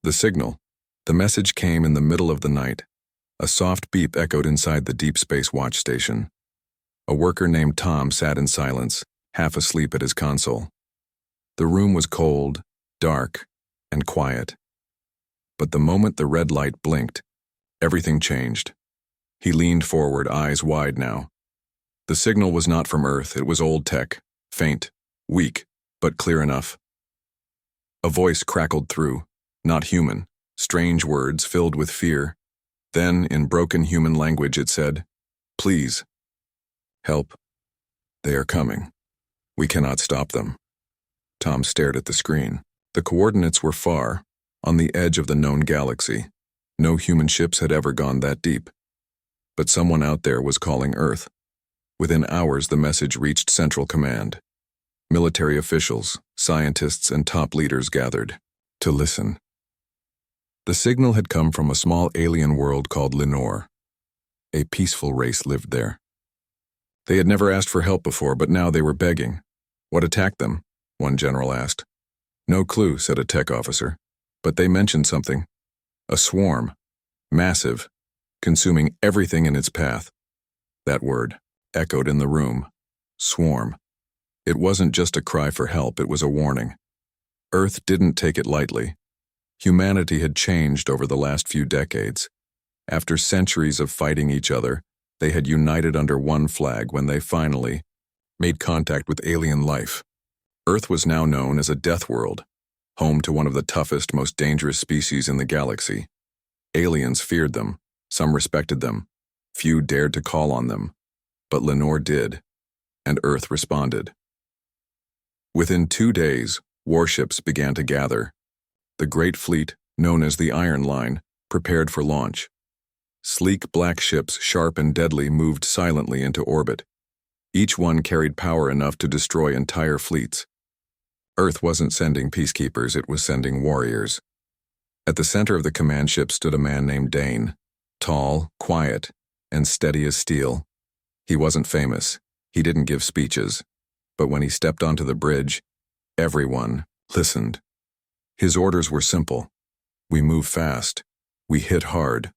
The signal. The message came in the middle of the night. A soft beep echoed inside the Deep Space Watch station. A worker named Tom sat in silence, half asleep at his console. The room was cold, dark, and quiet. But the moment the red light blinked, everything changed. He leaned forward, eyes wide now. The signal was not from Earth, it was old tech, faint, weak, but clear enough. A voice crackled through, not human, strange words filled with fear. Then, in broken human language, it said, "Please, help. They are coming. We cannot stop them." Tom stared at the screen. The coordinates were far, on the edge of the known galaxy. No human ships had ever gone that deep. But someone out there was calling Earth. Within hours, the message reached Central Command. Military officials, scientists, and top leaders gathered to listen. The signal had come from a small alien world called Lenore. A peaceful race lived there. They had never asked for help before, but now they were begging. What attacked them? One general asked. No clue, said a tech officer. But they mentioned something. A swarm. Massive. Consuming everything in its path. That word echoed in the room. Swarm. It wasn't just a cry for help, it was a warning. Earth didn't take it lightly. Humanity had changed over the last few decades. After centuries of fighting each other, they had united under one flag when they finally made contact with alien life. Earth was now known as a death world, home to one of the toughest, most dangerous species in the galaxy. Aliens feared them, some respected them, few dared to call on them. But Lenore did, and Earth responded. Within 2 days, warships began to gather. The Great Fleet, known as the Iron Line, prepared for launch. Sleek black ships, sharp and deadly, moved silently into orbit. Each one carried power enough to destroy entire fleets. Earth wasn't sending peacekeepers, it was sending warriors. At the center of the command ship stood a man named Dane, tall, quiet, and steady as steel. He wasn't famous, he didn't give speeches, but when he stepped onto the bridge, everyone listened. His orders were simple. We move fast. We hit hard.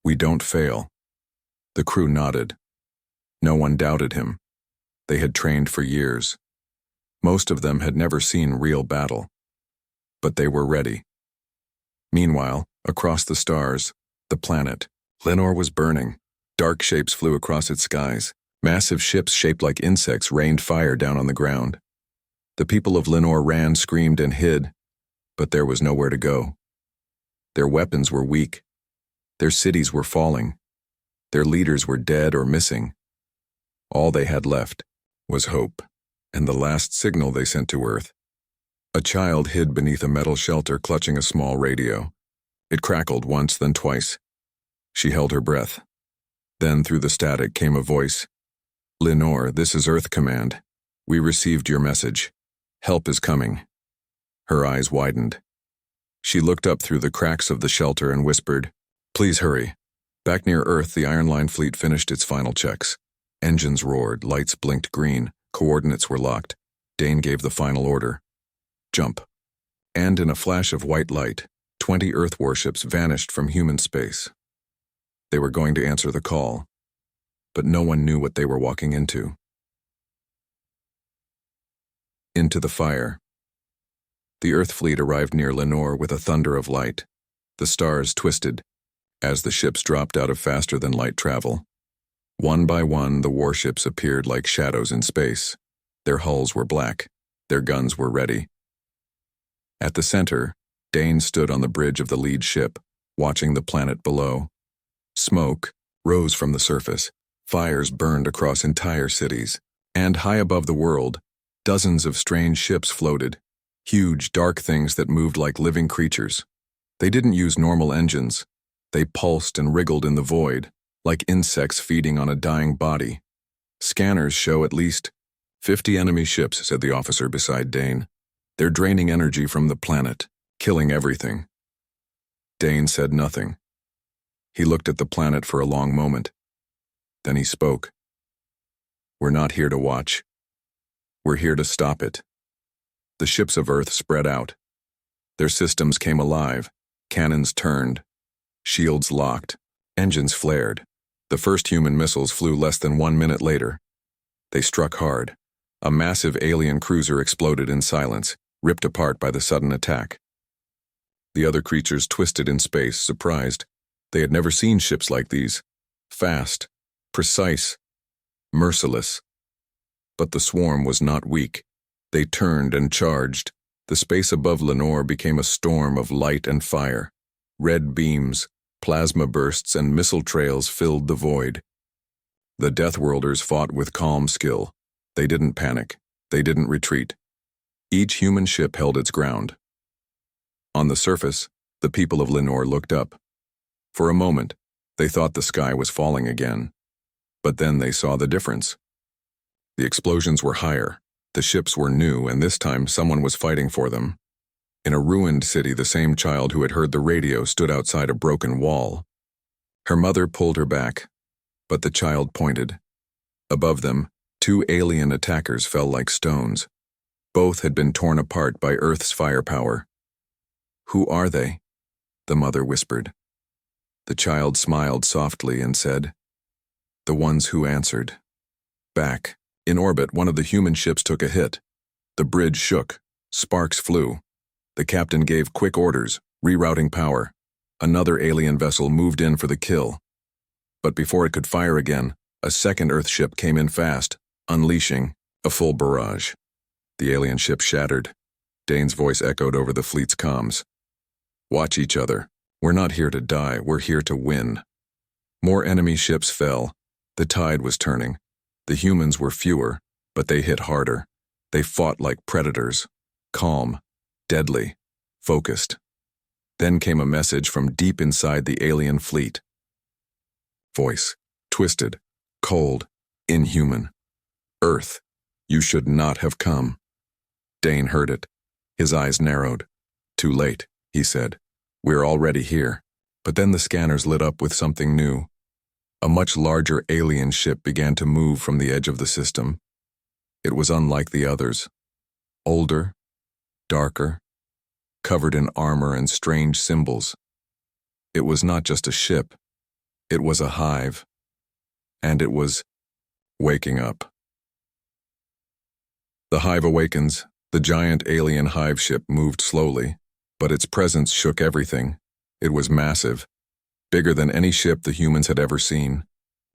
We don't fail. The crew nodded. No one doubted him. They had trained for years. Most of them had never seen real battle. But they were ready. Meanwhile, across the stars, the planet, Lenore was burning. Dark shapes flew across its skies. Massive ships shaped like insects rained fire down on the ground. The people of Lenore ran, screamed, and hid, but there was nowhere to go. Their weapons were weak. Their cities were falling. Their leaders were dead or missing. All they had left was hope, and the last signal they sent to Earth. A child hid beneath a metal shelter clutching a small radio. It crackled once, then twice. She held her breath. Then through the static came a voice. Lenore, this is Earth Command. We received your message. Help is coming. Her eyes widened. She looked up through the cracks of the shelter and whispered, Please hurry. Back near Earth, the Iron Line fleet finished its final checks. Engines roared, lights blinked green, coordinates were locked. Dane gave the final order. Jump. And in a flash of white light, 20 Earth warships vanished from human space. They were going to answer the call, but no one knew what they were walking into. Into the fire. The Earth fleet arrived near Lenore with a thunder of light. The stars twisted as the ships dropped out of faster-than-light travel. One by one, the warships appeared like shadows in space. Their hulls were black. Their guns were ready. At the center, Dane stood on the bridge of the lead ship, watching the planet below. Smoke rose from the surface. Fires burned across entire cities. And high above the world, dozens of strange ships floated. Huge, dark things that moved like living creatures. They didn't use normal engines. They pulsed and wriggled in the void, like insects feeding on a dying body. Scanners show at least 50 enemy ships, said the officer beside Dane. They're draining energy from the planet, killing everything. Dane said nothing. He looked at the planet for a long moment. Then he spoke. We're not here to watch. We're here to stop it. The ships of Earth spread out. Their systems came alive, Cannons turned. Shields locked. Engines flared. The first human missiles flew less than 1 minute later. They struck hard. A massive alien cruiser exploded in silence, ripped apart by the sudden attack. The other creatures twisted in space, surprised. They had never seen ships like these. Fast, precise, merciless. But the swarm was not weak. They turned and charged. The space above Lenore became a storm of light and fire. Red beams, plasma bursts, and missile trails filled the void. The Deathworlders fought with calm skill. They didn't panic. They didn't retreat. Each human ship held its ground. On the surface, the people of Lenore looked up. For a moment, they thought the sky was falling again. But then they saw the difference. The explosions were higher. The ships were new, and this time someone was fighting for them. In a ruined city, the same child who had heard the radio stood outside a broken wall. Her mother pulled her back, but the child pointed. Above them, 2 alien attackers fell like stones. Both had been torn apart by Earth's firepower. "Who are they?" the mother whispered. The child smiled softly and said, "The ones who answered." Back, in orbit, one of the human ships took a hit. The bridge shook. Sparks flew. The captain gave quick orders, rerouting power. Another alien vessel moved in for the kill. But before it could fire again, a second Earth ship came in fast, unleashing a full barrage. The alien ship shattered. Dane's voice echoed over the fleet's comms. "Watch each other. We're not here to die, we're here to win." More enemy ships fell. The tide was turning. The humans were fewer, but they hit harder. They fought like predators. Calm, deadly, focused. Then came a message from deep inside the alien fleet. Voice, twisted, cold, inhuman. "Earth, you should not have come." Dane heard it. His eyes narrowed. "Too late," he said. "We're already here." But then the scanners lit up with something new. A much larger alien ship began to move from the edge of the system. It was unlike the others. Older, darker, covered in armor and strange symbols. It was not just a ship. It was a hive. And it was waking up. The hive awakens. The giant alien hive ship moved slowly, but its presence shook everything. It was massive, bigger than any ship the humans had ever seen.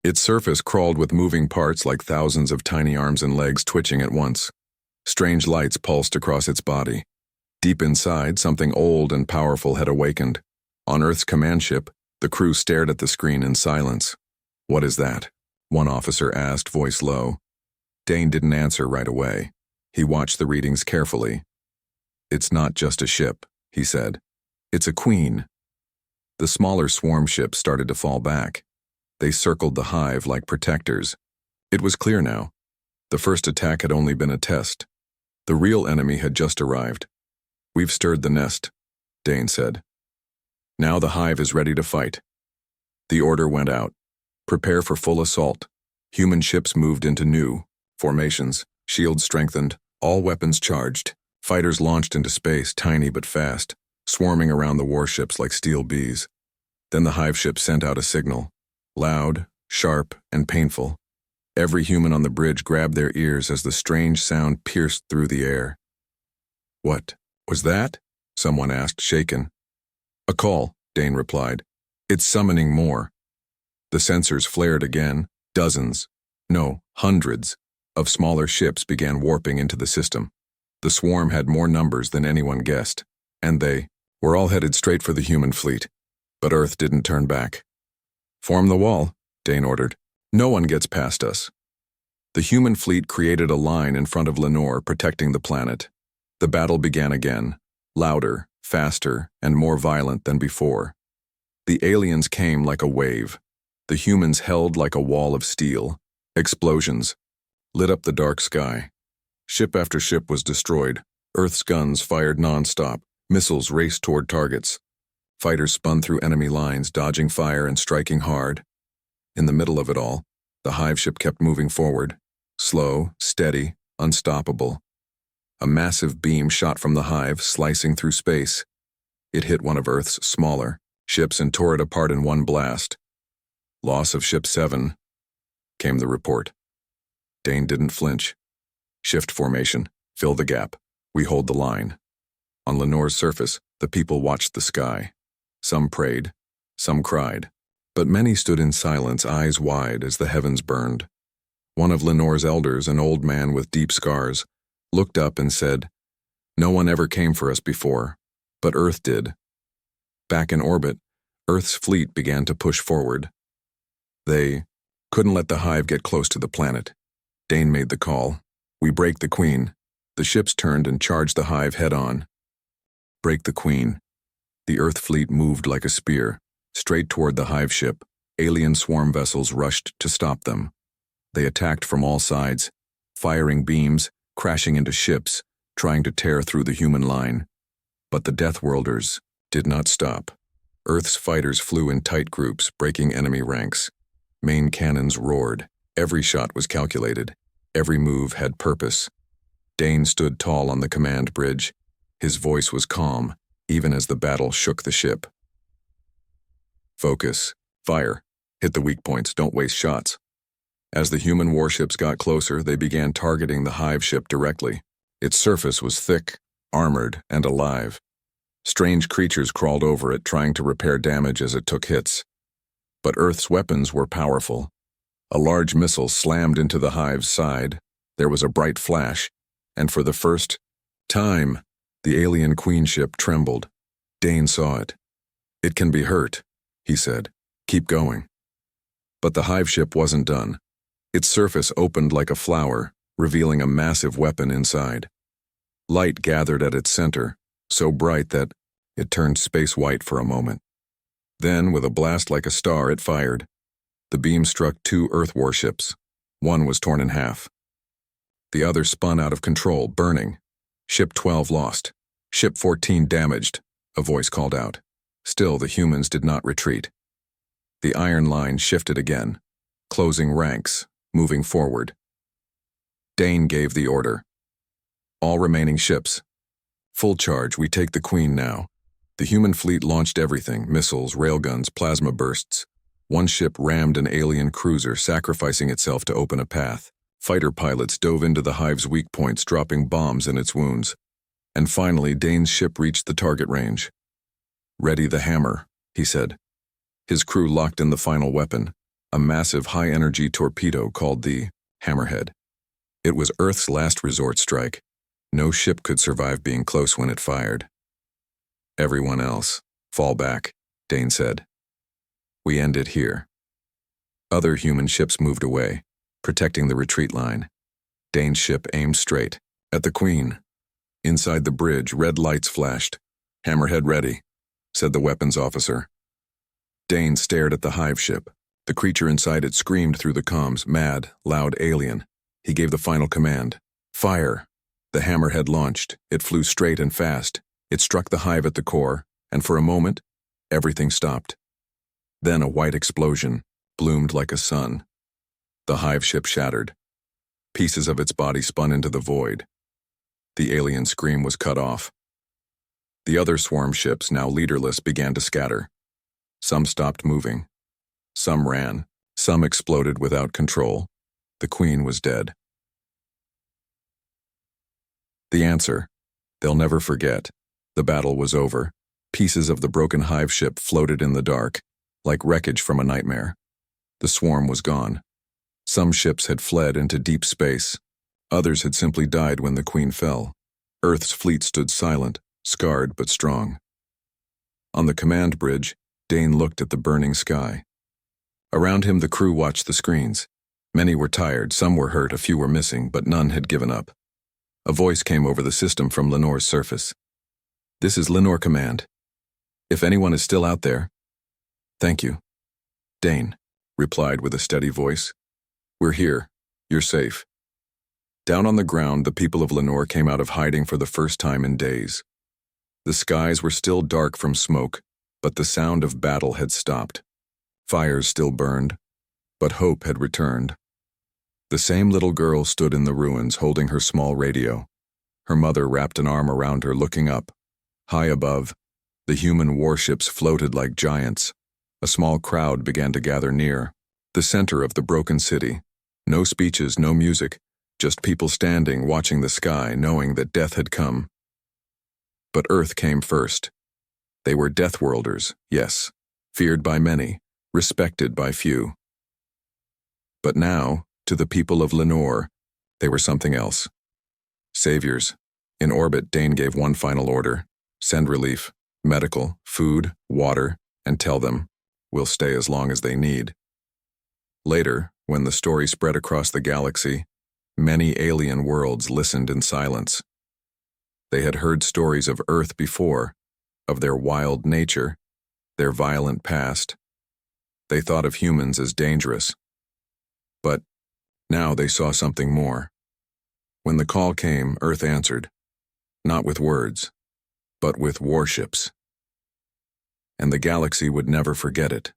Its surface crawled with moving parts like thousands of tiny arms and legs twitching at once. Strange lights pulsed across its body. Deep inside, something old and powerful had awakened. On Earth's command ship, the crew stared at the screen in silence. "What is that?" one officer asked, voice low. Dane didn't answer right away. He watched the readings carefully. "It's not just a ship," he said. "It's a queen." The smaller swarm ships started to fall back. They circled the hive like protectors. It was clear now. The first attack had only been a test. The real enemy had just arrived. "We've stirred the nest," Dane said. "Now the hive is ready to fight." The order went out. Prepare for full assault. Human ships moved into new formations, shields strengthened, all weapons charged. Fighters launched into space, tiny but fast, swarming around the warships like steel bees. Then the hive ship sent out a signal, loud, sharp, and painful. Every human on the bridge grabbed their ears as the strange sound pierced through the air. "What was that?" someone asked, shaken. "A call," Dane replied. "It's summoning more." The sensors flared again. Dozens, no, hundreds, of smaller ships began warping into the system. The swarm had more numbers than anyone guessed, and they were all headed straight for the human fleet. But Earth didn't turn back. "Form the wall," Dane ordered. "No one gets past us." The human fleet created a line in front of Lenore, protecting the planet. The battle began again, louder, faster, and more violent than before. The aliens came like a wave. The humans held like a wall of steel. Explosions lit up the dark sky. Ship after ship was destroyed. Earth's guns fired non-stop. Missiles raced toward targets. Fighters spun through enemy lines, dodging fire and striking hard. In the middle of it all, the hive ship kept moving forward. Slow, steady, unstoppable. A massive beam shot from the hive, slicing through space. It hit one of Earth's smaller ships and tore it apart in one blast. Loss of Ship 7, came the report. Dane didn't flinch. Shift formation, fill the gap. We hold the line. On Lenore's surface, the people watched the sky. Some prayed, some cried, but many stood in silence, eyes wide as the heavens burned. One of Lenore's elders, an old man with deep scars, looked up and said, "No one ever came for us before, but Earth did." Back in orbit, Earth's fleet began to push forward. They couldn't let the hive get close to the planet. Dane made the call. "We break the Queen." The ships turned and charged the hive head-on. Break the Queen. The Earth fleet moved like a spear, straight toward the hive ship. Alien swarm vessels rushed to stop them. They attacked from all sides, firing beams, crashing into ships, trying to tear through the human line. But the Death Worlders did not stop. Earth's fighters flew in tight groups, breaking enemy ranks. Main cannons roared. Every shot was calculated. Every move had purpose. Dane stood tall on the command bridge. His voice was calm, even as the battle shook the ship. "Focus. Fire. Hit the weak points. Don't waste shots." As the human warships got closer, they began targeting the hive ship directly. Its surface was thick, armored, and alive. Strange creatures crawled over it, trying to repair damage as it took hits. But Earth's weapons were powerful. A large missile slammed into the hive's side. There was a bright flash, and for the first time, the alien queen ship trembled. Dane saw it. "It can be hurt," he said. "Keep going." But the hive ship wasn't done. Its surface opened like a flower, revealing a massive weapon inside. Light gathered at its center, so bright that it turned space white for a moment. Then, with a blast like a star, it fired. The beam struck 2 Earth warships. One was torn in half. The other spun out of control, burning. "Ship 12 lost. Ship 14 damaged," a voice called out. Still, the humans did not retreat. The iron line shifted again, closing ranks, moving forward. Dane gave the order. "All remaining ships. Full charge, we take the Queen now." The human fleet launched everything: missiles, railguns, plasma bursts. One ship rammed an alien cruiser, sacrificing itself to open a path. Fighter pilots dove into the hive's weak points, dropping bombs in its wounds. And finally, Dane's ship reached the target range. "Ready the hammer," he said. His crew locked in the final weapon, a massive high-energy torpedo called the Hammerhead. It was Earth's last resort strike. No ship could survive being close when it fired. "Everyone else, fall back," Dane said. "We end it here." Other human ships moved away, protecting the retreat line. Dane's ship aimed straight at the Queen. Inside the bridge, red lights flashed. "Hammerhead ready," said the weapons officer. Dane stared at the hive ship. The creature inside it screamed through the comms, mad, loud alien. He gave the final command. "Fire!" The Hammerhead launched. It flew straight and fast. It struck the hive at the core, and for a moment, everything stopped. Then a white explosion bloomed like a sun. The hive ship shattered. Pieces of its body spun into the void. The alien scream was cut off. The other swarm ships, now leaderless, began to scatter. Some stopped moving. Some ran. Some exploded without control. The Queen was dead. The answer: they'll never forget. The battle was over. Pieces of the broken hive ship floated in the dark, like wreckage from a nightmare. The swarm was gone. Some ships had fled into deep space. Others had simply died when the Queen fell. Earth's fleet stood silent, scarred but strong. On the command bridge, Dane looked at the burning sky. Around him, the crew watched the screens. Many were tired, some were hurt, a few were missing, but none had given up. A voice came over the system from Lenore's surface. "This is Lenore Command. If anyone is still out there..." "Thank you." Dane replied with a steady voice. "We're here. You're safe." Down on the ground, the people of Lenore came out of hiding for the first time in days. The skies were still dark from smoke, but the sound of battle had stopped. Fires still burned, but hope had returned. The same little girl stood in the ruins, holding her small radio. Her mother wrapped an arm around her, looking up. High above, The human warships floated like giants. A small crowd began to gather near. The center of the broken city. No speeches, no music, just people standing, watching the sky, knowing that death had come. But Earth came first. They were Deathworlders, yes, feared by many, respected by few. But now, to the people of Lenore, they were something else. Saviors. In orbit, Dane gave one final order: send relief, medical, food, water, and tell them, we'll stay as long as they need. Later, when the story spread across the galaxy, many alien worlds listened in silence. They had heard stories of Earth before, of their wild nature, their violent past. They thought of humans as dangerous. But now they saw something more. When the call came, Earth answered, not with words, but with warships. And the galaxy would never forget it.